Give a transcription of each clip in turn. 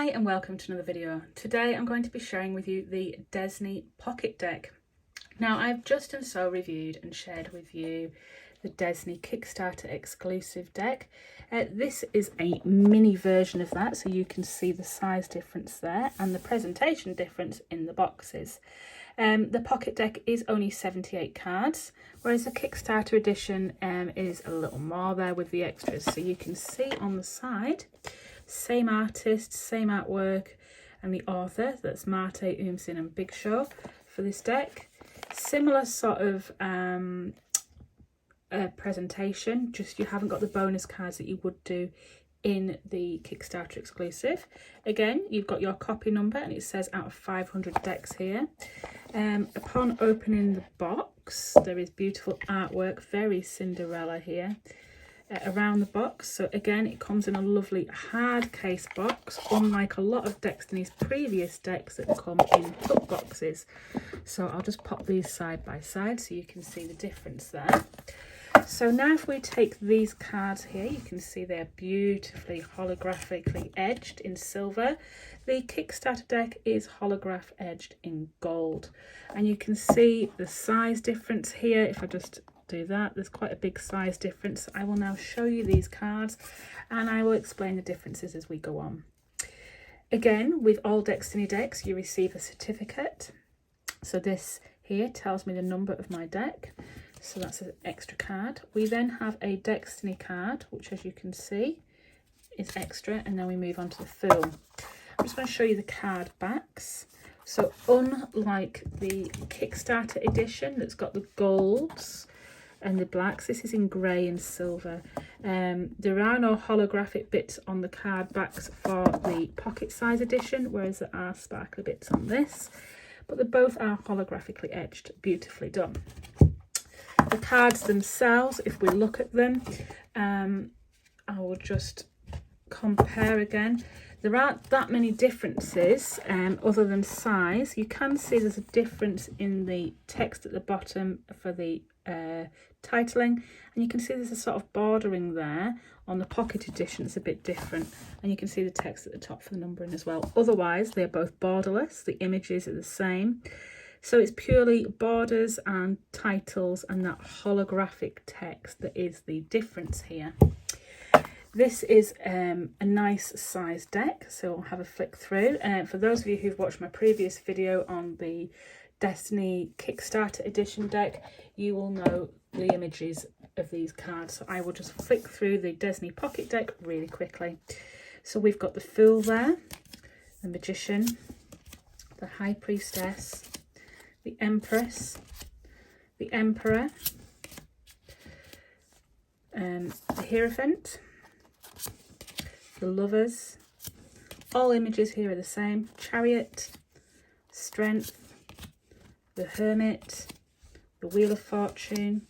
Hi and welcome to another video. Today I'm going to be sharing with you the Desney pocket deck. Now I've just and so reviewed and shared with you the Desney Kickstarter exclusive deck. This is a mini version of that, so you can see the size difference there and the presentation difference in the boxes. The pocket deck is only 78 cards, whereas the Kickstarter edition is a little more there with the extras. So you can see on the side, same artist, same artwork, and the author, that's Marte, Oomsin and Big Show for this deck. Similar sort of presentation, just you haven't got the bonus cards that you would do in the Kickstarter exclusive. Again, you've got your copy number and it says out of 500 decks here. Upon opening the box, there is beautiful artwork, very Cinderella here. Around the box, so again it comes in a lovely hard case box, unlike a lot of Deckstiny's previous decks that come in tuck boxes. So I'll just pop these side by side so you can see the difference there. So now if we take these cards here, you can see they're beautifully holographically edged in silver. The Kickstarter deck is holograph edged in gold, and you can see the size difference here. If I just do that, there's quite a big size difference. I will now show you these cards and I will explain the differences as we go on. Again, with all Deckstiny decks you receive a certificate, so this here tells me the number of my deck, so that's an extra card. We then have a Deckstiny card, which as you can see is extra, and then we move on to the film. I'm just going to show you the card backs. So unlike the Kickstarter edition that's got the golds and the blacks, this is in grey and silver. There are no holographic bits on the card backs for the pocket size edition, whereas there are sparkly bits on this, but they both are holographically edged, beautifully done. The cards themselves, if we look at them, I will just compare again. There aren't that many differences other than size. You can see there's a difference in the text at the bottom for the titling, and you can see there's a sort of bordering there. On the pocket edition it's a bit different, and you can see the text at the top for the numbering as well. Otherwise they're both borderless, the images are the same, so it's purely borders and titles and that holographic text that is the difference here. This is a nice size deck, so I'll have a flick through. For those of you who've watched my previous video on the Desney Kickstarter edition deck, you will know the images of these cards. So I will just flick through the Desney pocket deck really quickly. So we've got the Fool there, the Magician, the High Priestess, the Empress, the Emperor, the Hierophant, the Lovers. All images here are the same. Chariot, Strength, the Hermit, the Wheel of Fortune,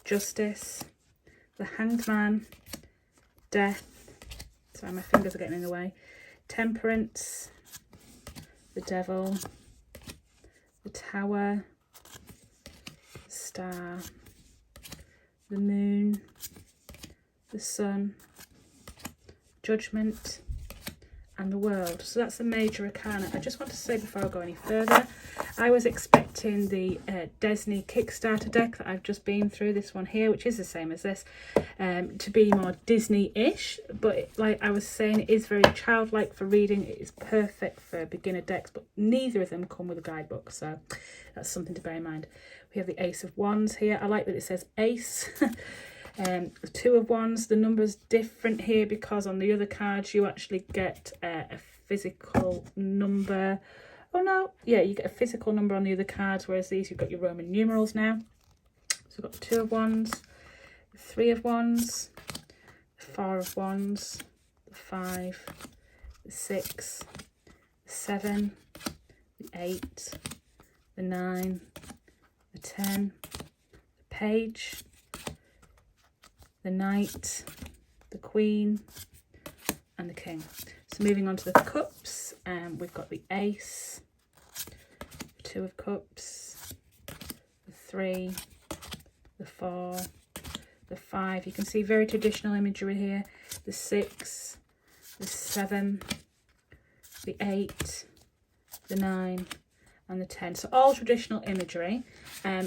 Justice, the Hanged Man, Death, sorry my fingers are getting in the way, Temperance, the Devil, the Tower, the Star, the Moon, the Sun, Judgment, and the World. So that's the major arcana. I just want to say before I go any further, I was expecting the Desney Kickstarter deck that I've just been through, this one here, which is the same as this, to be more Disney-ish, but like I was saying, it is very childlike for reading. It is perfect for beginner decks, but neither of them come with a guidebook, so that's something to bear in mind. We have the Ace of Wands here. I like that it says Ace. The Two of Wands, the number's different here because on the other cards you actually get a physical number. Oh no, yeah, you get a physical number on the other cards, whereas these you've got your Roman numerals now. So we've got the Two of Wands, the Three of Wands, the Four of Wands, the Five, the Six, the Seven, the Eight, the Nine, the 10, the Page, the Knight, the Queen, and the King. So moving on to the Cups, we've got the Ace, the Two of Cups, the Three, the Four, the 5. You can see very traditional imagery here. The 6, the 7, the 8, the 9 and the 10. So all traditional imagery,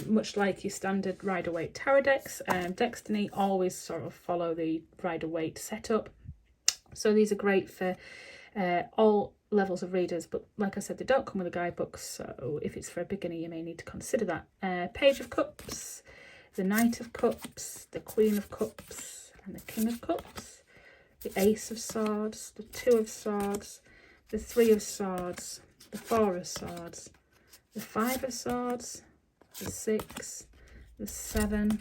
much like your standard Rider-Waite tarot decks. Deckstiny always sort of follow the Rider-Waite setup. So these are great for all levels of readers, but like I said, they don't come with a guidebook, so if it's for a beginner you may need to consider that. Page of Cups, the Knight of Cups, the Queen of Cups and the King of Cups, the Ace of Swords, the 2 of Swords, the 3 of Swords, the 4 of Swords, the 5 of Swords, the 6, the 7,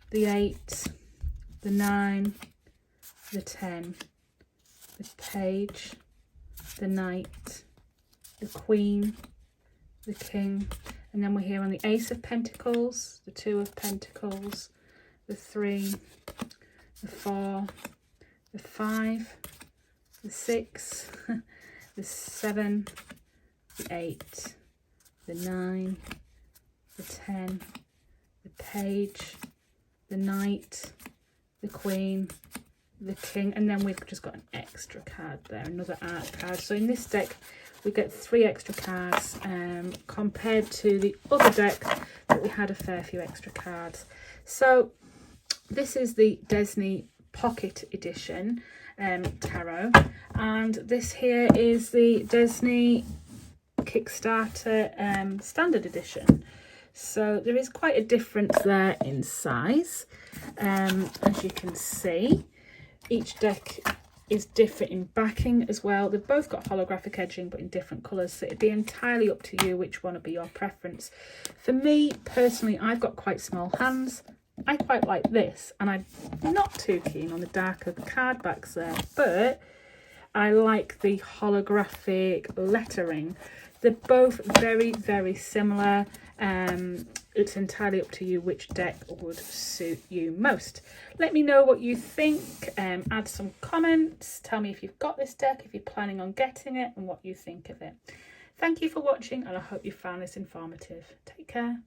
the 8, the 9, the 10, the Page, the Knight, the Queen, the King, and then we're here on the Ace of Pentacles, the 2 of Pentacles, the 3, the 4, the 5, the 6, the 7, the 8, the 9, the 10, the Page, the Knight, the Queen, the King, and then we've just got an extra card there, another art card. So in this deck we get 3 extra cards, compared to the other deck that we had a fair few extra cards. So this is the Desney Pocket Edition tarot, and this here is the Desney Kickstarter Standard Edition. So there is quite a difference there in size, as you can see. Each deck is different in backing as well. They've both got holographic edging but in different colours, so it'd be entirely up to you which one would be your preference. For me personally, I've got quite small hands. I quite like this, and I'm not too keen on the darker card backs there, but I like the holographic lettering. They're both very, very similar. It's entirely up to you which deck would suit you most. Let me know what you think. Add some comments. Tell me if you've got this deck, if you're planning on getting it, and what you think of it. Thank you for watching, and I hope you found this informative. Take care.